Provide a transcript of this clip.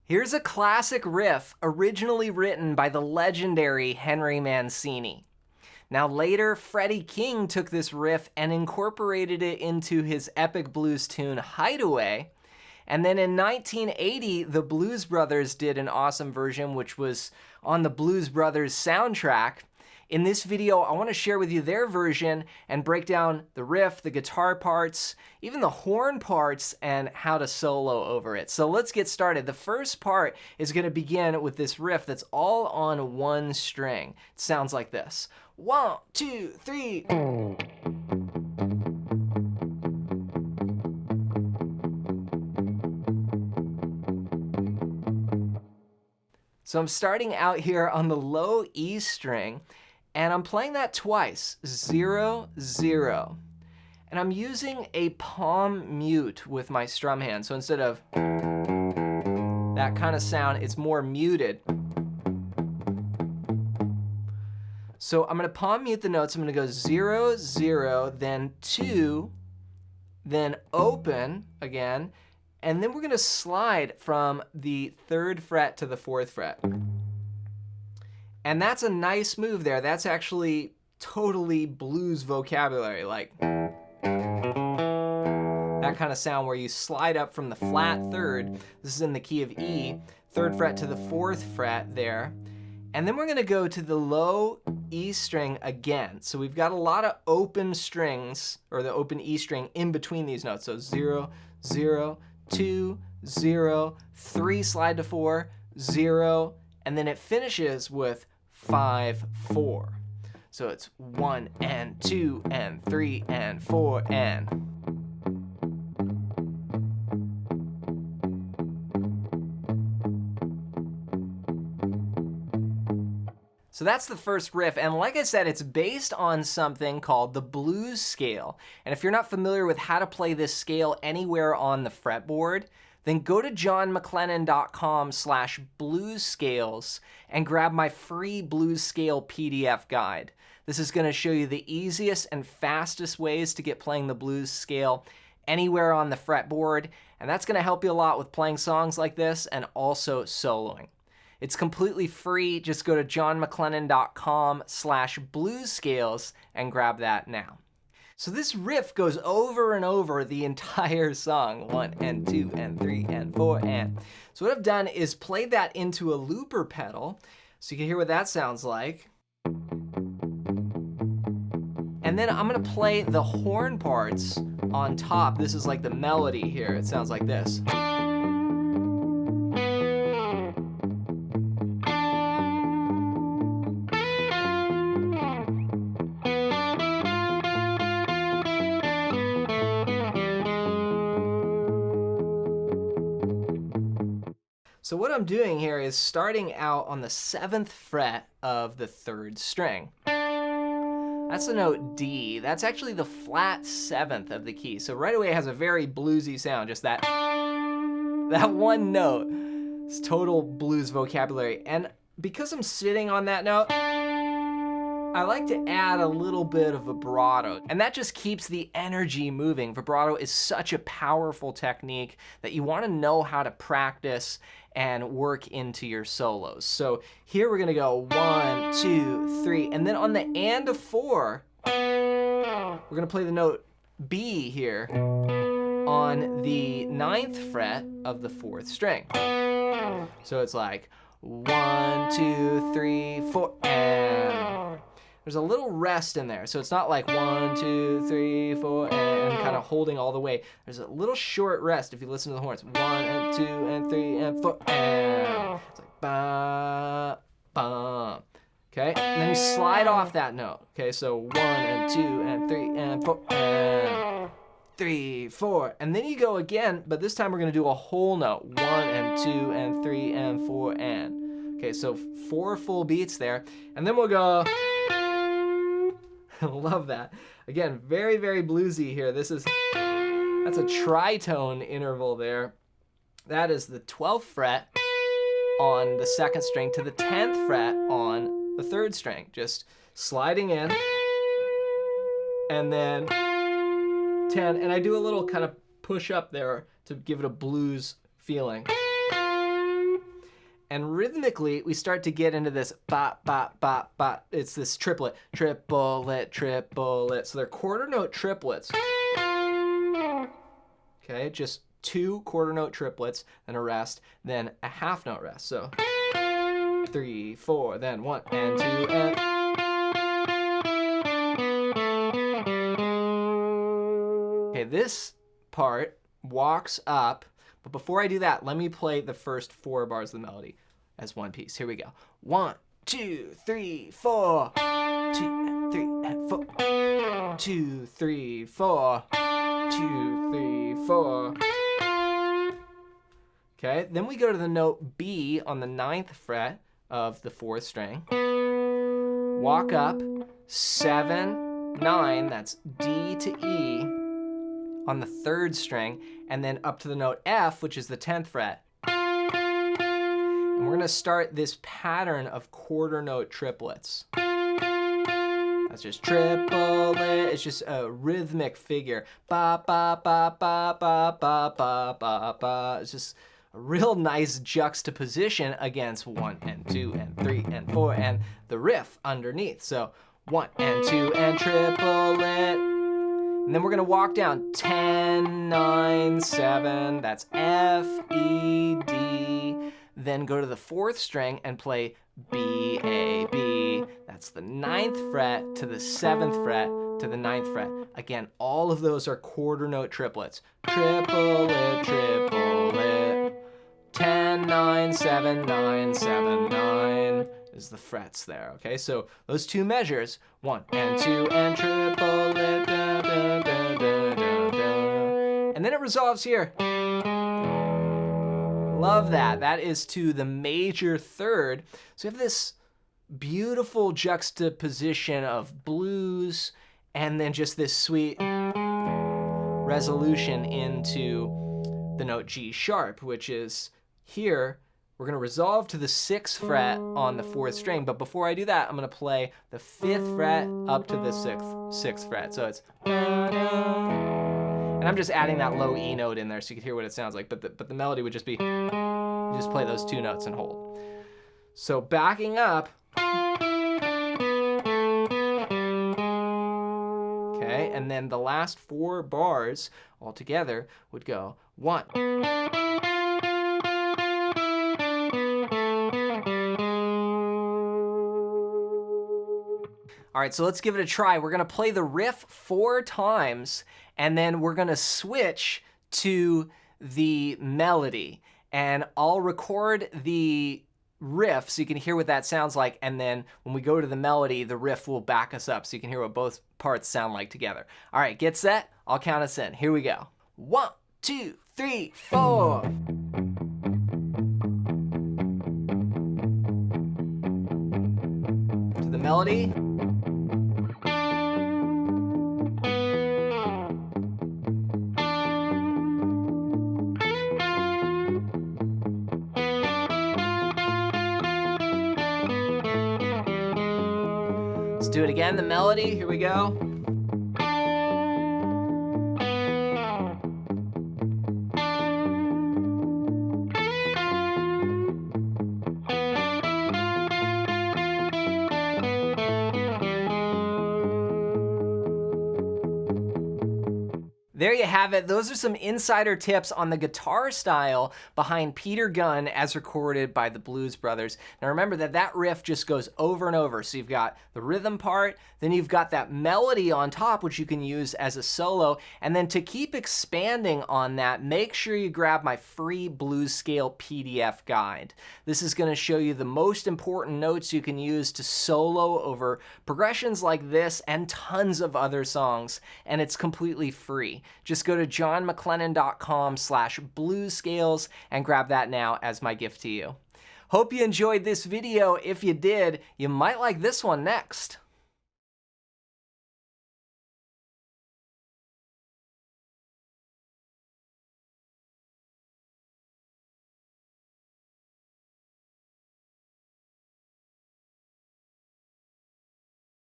Here's a classic riff originally written by the legendary Henry Mancini. Now later, Freddie King took this riff and incorporated it into his epic blues tune Hideaway. And then in 1980, the Blues Brothers did an awesome version, which was on the Blues Brothers soundtrack. In this video, I want to share with you their version and break down the riff, the guitar parts, even the horn parts, and how to solo over it. So let's get started. The first part is going to begin with this riff that's all on one string. It sounds like this. 1, 2, 3. So I'm starting out here on the low E string, and I'm playing that twice, 0, 0. And I'm using a palm mute with my strum hand. So instead of that kind of sound, it's more muted. So I'm gonna palm mute the notes. I'm gonna go 0, 0, then 2, then open again, and then we're gonna slide from the 3rd fret to the 4th fret. And that's a nice move there. That's actually totally blues vocabulary, like that kind of sound where you slide up from the flat 3rd. This is in the key of E, 3rd fret to the 4th fret there. And then we're gonna go to the low E string again. So we've got a lot of open strings, or the open E string in between these notes. So 0, 0, 2, 0, 3, slide to 4, 0, and then it finishes with 5, 4. So it's 1 and 2 and 3 and 4 and. So that's the first riff, and like I said, it's based on something called the blues scale. And if you're not familiar with how to play this scale anywhere on the fretboard, then go to johnmcclennan.com/bluescales and grab my free blues scale PDF guide. This is going to show you the easiest and fastest ways to get playing the blues scale anywhere on the fretboard, and that's going to help you a lot with playing songs like this and also soloing. It's completely free. Just go to johnmcclennan.com/bluescales and grab that now. So this riff goes over and over the entire song. 1 and 2 and 3 and 4 and. So what I've done is played that into a looper pedal so you can hear what that sounds like. And then I'm gonna play the horn parts on top. This is like the melody here. It sounds like this. So what I'm doing here is starting out on the 7th fret of the 3rd string. That's the note D. That's actually the flat 7th of the key. So right away it has a very bluesy sound, just that one note. It's total blues vocabulary. And because I'm sitting on that note, I like to add a little bit of vibrato, and that just keeps the energy moving. Vibrato is such a powerful technique that you want to know how to practice and work into your solos. So here we're gonna go 1, 2, 3, and then on the and of 4, we're gonna play the note B here on the 9th fret of the 4th string. So it's like 1, 2, 3, 4, and. There's a little rest in there, so it's not like 1, 2, 3, 4, and kind of holding all the way. There's a little short rest if you listen to the horns. 1 and 2 and 3 and 4, and it's like ba, ba. Okay, and then you slide off that note. Okay, so 1 and 2 and 3 and 4 and 3, 4, and then you go again, but this time we're gonna do a whole note. 1 and 2 and 3 and 4 and. Okay, so 4 full beats there, and then we'll go. Love that. Again, very, very bluesy here. That's a tritone interval there. That is the 12th fret on the 2nd string to the 10th fret on the 3rd string. Just sliding in, and then 10, and I do a little kind of push up there to give it a blues feeling. And rhythmically, we start to get into this bop, bop, bop, bop. It's this triplet, triplet, triplet. So they're quarter note triplets. Okay, just 2 quarter note triplets, then a rest, then a half note rest. So 3, 4, then 1 and 2 and. Okay, this part walks up, but before I do that, let me play the first 4 bars of the melody as one piece. Here we go. 1, 2, 3, 4. 2 and 3 and 4. 2, 3, 4. 2, 3, 4. Okay, then we go to the note B on the 9th fret of the 4th string. Walk up, 7, 9, that's D to E on the 3rd string, and then up to the note F, which is the 10th fret. And we're gonna start this pattern of quarter note triplets. That's just triplet, it's just a rhythmic figure. Ba, ba, ba, ba, ba, ba, ba, ba, ba. It's just a real nice juxtaposition against 1 and 2 and 3 and 4 and the riff underneath. So 1 and 2 and triplet. And then we're gonna walk down 10, 9, 7, that's F, E, D. Then go to the 4th string and play B, A, B. That's the 9th fret to the 7th fret to the 9th fret. Again, all of those are quarter note triplets. Triplet, triplet. 10, 9, 7, 9, 7, 9 is the frets there, okay? So those 2 measures, 1 and 2 and triplet, da, da, da, da, da, da. And then it resolves here. Love that. That is to the major 3rd. So we have this beautiful juxtaposition of blues and then just this sweet resolution into the note G sharp, which is here. We're going to resolve to the 6th fret on the 4th string, but before I do that, I'm going to play the 5th fret up to the 6th fret. So it's, and I'm just adding that low E note in there so you can hear what it sounds like, but the melody would just be, you just play those 2 notes and hold. So backing up, okay, and then the last 4 bars all together would go 1. All right, so let's give it a try. We're gonna play the riff 4 times, and then we're gonna switch to the melody. And I'll record the riff so you can hear what that sounds like, and then when we go to the melody, the riff will back us up so you can hear what both parts sound like together. All right, get set, I'll count us in. Here we go. 1, 2, 3, 4. To the melody. Let's do it again, the melody, here we go. There you have it. Those are some insider tips on the guitar style behind Peter Gunn as recorded by the Blues Brothers. Now remember that riff just goes over and over. So you've got the rhythm part, then you've got that melody on top, which you can use as a solo. And then to keep expanding on that, make sure you grab my free blues scale PDF guide. This is going to show you the most important notes you can use to solo over progressions like this and tons of other songs. And it's completely free. Just go to johnmcclennan.com/bluescales and grab that now as my gift to you. Hope you enjoyed this video. If you did, you might like this one next.